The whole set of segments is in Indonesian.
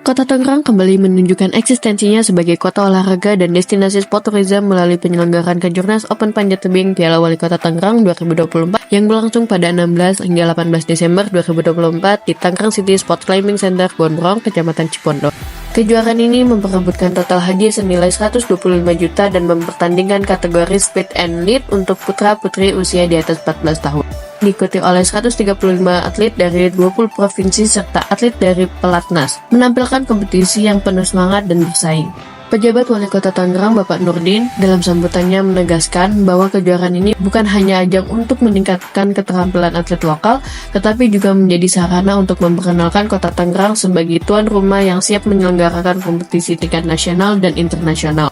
Kota Tangerang kembali menunjukkan eksistensinya sebagai kota olahraga dan destinasi sport tourism melalui penyelenggaraan Kejurnas Open Panjat Tebing Piala Wali Kota Tangerang 2024 yang berlangsung pada 16 hingga 18 Desember 2024 di Tangerang City Sport Climbing Center, Gondrong, Kecamatan Cipondo. Kejuaraan ini memperebutkan total hadiah senilai 125 juta dan mempertandingkan kategori Speed and Lead untuk putra-putri usia di atas 14 tahun. Diikuti oleh 135 atlet dari 20 provinsi serta atlet dari pelatnas, menampilkan kompetisi yang penuh semangat dan bersaing. Pejabat Wali Kota Tangerang Bapak Nurdin dalam sambutannya menegaskan bahwa kejuaraan ini bukan hanya ajang untuk meningkatkan keterampilan atlet lokal, tetapi juga menjadi sarana untuk memperkenalkan Kota Tangerang sebagai tuan rumah yang siap menyelenggarakan kompetisi tingkat nasional dan internasional.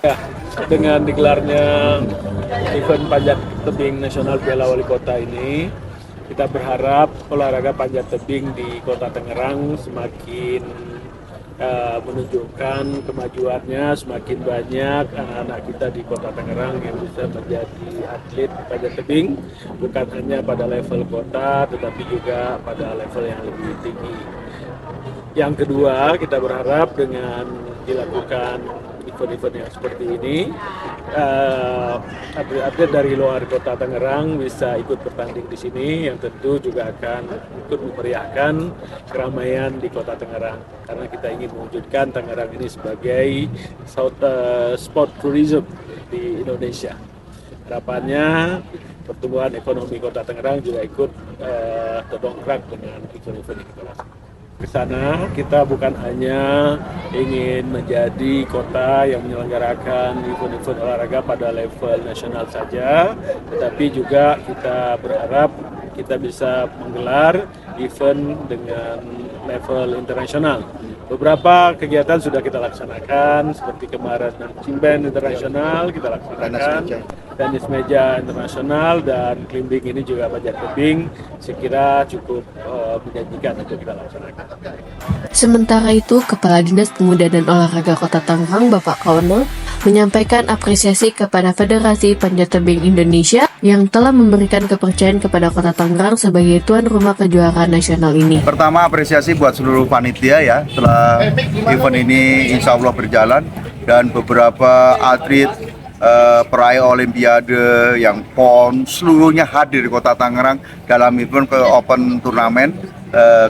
Dengan digelarnya event panjat tebing nasional Piala Wali Kota ini, kita berharap olahraga panjat tebing di Kota Tangerang semakin menunjukkan kemajuannya, semakin banyak anak-anak kita di Kota Tangerang yang bisa menjadi atlet panjat tebing, bukan hanya pada level kota, tetapi juga pada level yang lebih tinggi. Yang kedua, kita berharap dengan dilakukan event-event yang seperti ini, atlet-atlet dari luar Kota Tangerang bisa ikut bertanding di sini, yang tentu juga akan ikut memeriahkan keramaian di Kota Tangerang. Karena kita ingin mewujudkan Tangerang ini sebagai sport tourism di Indonesia. Harapannya pertumbuhan ekonomi Kota Tangerang juga ikut terdongkrak dengan event-event yang kita lakukan. Ke sana kita bukan hanya ingin menjadi kota yang menyelenggarakan event-event olahraga pada level nasional saja, tetapi juga kita berharap kita bisa menggelar event dengan level internasional. Beberapa kegiatan sudah kita laksanakan, seperti kemarin Cimben Internasional kita laksanakan, tenis meja internasional, dan climbing ini juga panjat tebing, saya kira cukup menjanjikan untuk kita laksanakan. Sementara itu, Kepala Dinas Pemuda dan Olahraga Kota Tangerang Bapak Kawono menyampaikan apresiasi kepada Federasi Panjat Tebing Indonesia yang telah memberikan kepercayaan kepada Kota Tangerang sebagai tuan rumah kejuaraan nasional ini. Pertama, apresiasi buat seluruh panitia ya, setelah event ini insya Allah berjalan, dan beberapa atlet peraih Olimpiade yang PON seluruhnya hadir di Kota Tangerang dalam event ke Open Turnamen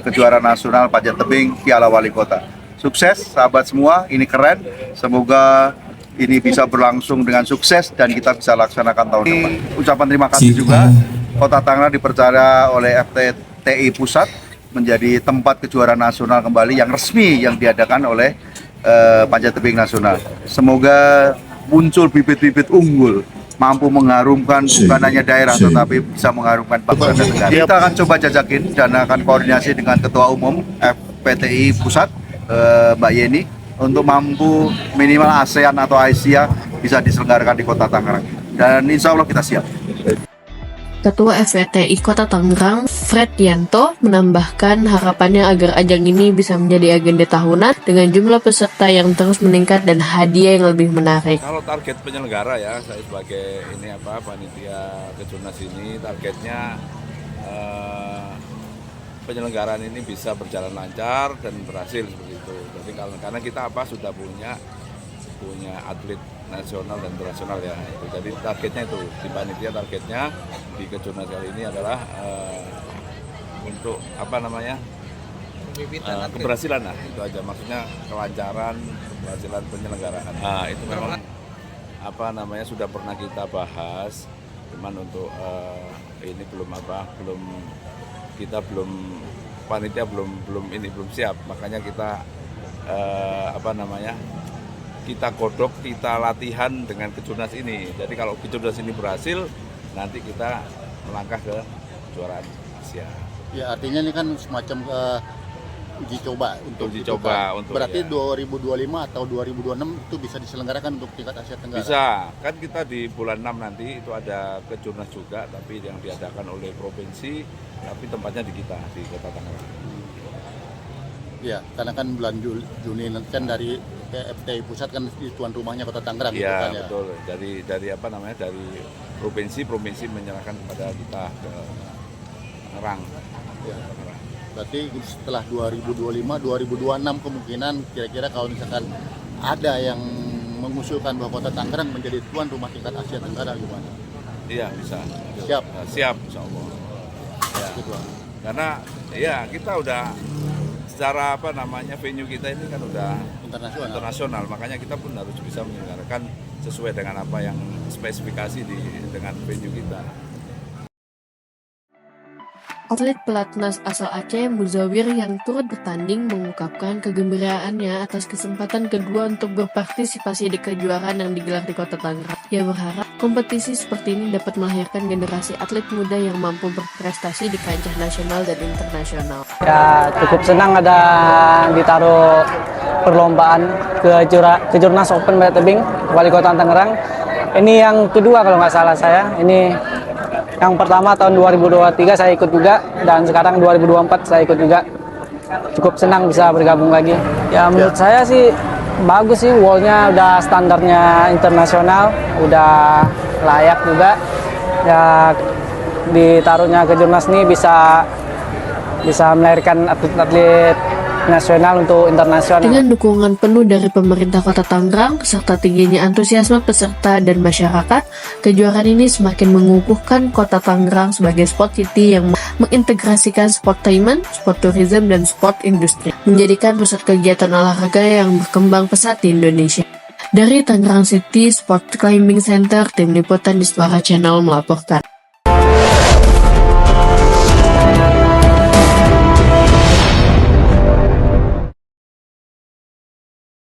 kejuaraan nasional panjat tebing Piala Wali Kota. Sukses sahabat semua, ini keren. Semoga ini bisa berlangsung dengan sukses dan kita bisa laksanakan tahun depan. Ucapan terima kasih juga, Kota Tangerang dipercaya oleh FTTI Pusat menjadi tempat kejuaraan nasional kembali yang resmi yang diadakan oleh panjat tebing nasional. Semoga muncul bibit-bibit unggul, mampu mengharumkan bukan hanya daerah tetapi bisa mengharumkan bangsa dan negara. Kita akan coba jajakin dan akan koordinasi dengan Ketua Umum FPTI Pusat, Mbak Yeni, untuk mampu minimal ASEAN atau Asia bisa diselenggarakan di Kota Tangerang. Dan insya Allah kita siap. Ketua FPTI Kota Tangerang, Fred Yanto, menambahkan harapannya agar ajang ini bisa menjadi agenda tahunan dengan jumlah peserta yang terus meningkat dan hadiah yang lebih menarik. Kalau target penyelenggara ya, saya sebagai panitia Kejurnas ini targetnya penyelenggaraan ini bisa berjalan lancar dan berhasil seperti itu. Jadi karena kita sudah punya atlet nasional dan internasional ya. Jadi targetnya itu di panitia, targetnya di Kejurnas kali ini adalah untuk keberhasilan lah, itu aja, maksudnya kelancaran, keberhasilan penyelenggaraan. Nah, itu memang sudah pernah kita bahas, cuman untuk ini panitia belum siap, makanya kita kita godok, kita latihan dengan Kejurnas ini. Jadi kalau Kejurnas ini berhasil, nanti kita melangkah ke kejuaraan Asia. Ya, artinya ini kan semacam uji coba untuk uji coba kan. untuk berarti ya. 2025 atau 2026 itu bisa diselenggarakan untuk tingkat Asia Tenggara. Bisa, kan kita di bulan 6 nanti itu ada Kejurnas juga, tapi yang diadakan oleh provinsi, tapi tempatnya di kita di Kota Tangerang. Ya, karena kan bulan Juni kan dari FPTI Pusat kan di tuan rumahnya Kota Tangerang. Iya, gitu kan, ya. Betul. Dari dari provinsi menyerahkan kepada kita ke Tangerang. Ya. Berarti setelah 2025, 2026 kemungkinan kira-kira kalau misalkan ada yang mengusulkan bahwa Kota Tangerang menjadi tuan rumah tingkat Asia Tenggara gimana? Iya bisa. Siap. Siap, insya Allah. Ya. Gitu, Bang. Karena ya kita udah secara venue kita ini kan udah internasional, makanya kita pun harus bisa menyelenggarakan sesuai dengan apa yang spesifikasi dengan venue kita. Atlet pelatnas asal Aceh, Muzawir, yang turut bertanding mengungkapkan kegembiraannya atas kesempatan kedua untuk berpartisipasi di kejuaraan yang digelar di Kota Tangerang. Ia berharap kompetisi seperti ini dapat melahirkan generasi atlet muda yang mampu berprestasi di kancah nasional dan internasional. Ya, cukup senang ada ditaruh perlombaan Kejurnas Open Panjat Tebing Wali Kota Tangerang. Ini yang kedua kalau nggak salah saya. Ini yang pertama tahun 2023 saya ikut juga, dan sekarang 2024 saya ikut juga. Cukup senang bisa bergabung lagi. Ya menurut saya sih bagus sih, wallnya udah standarnya internasional, udah layak juga. Ya ditaruhnya Kejurnas ini bisa melahirkan atlet-atlet nasional untuk internasional. Dengan dukungan penuh dari pemerintah Kota Tangerang serta tingginya antusiasme peserta dan masyarakat, kejuaraan ini semakin mengukuhkan Kota Tangerang sebagai sport city yang mengintegrasikan sportainment, sport tourism, dan sport industri, menjadikan pusat kegiatan olahraga yang berkembang pesat di Indonesia. Dari Tangerang City Sport Climbing Center, tim liputan di Suara Channel melaporkan.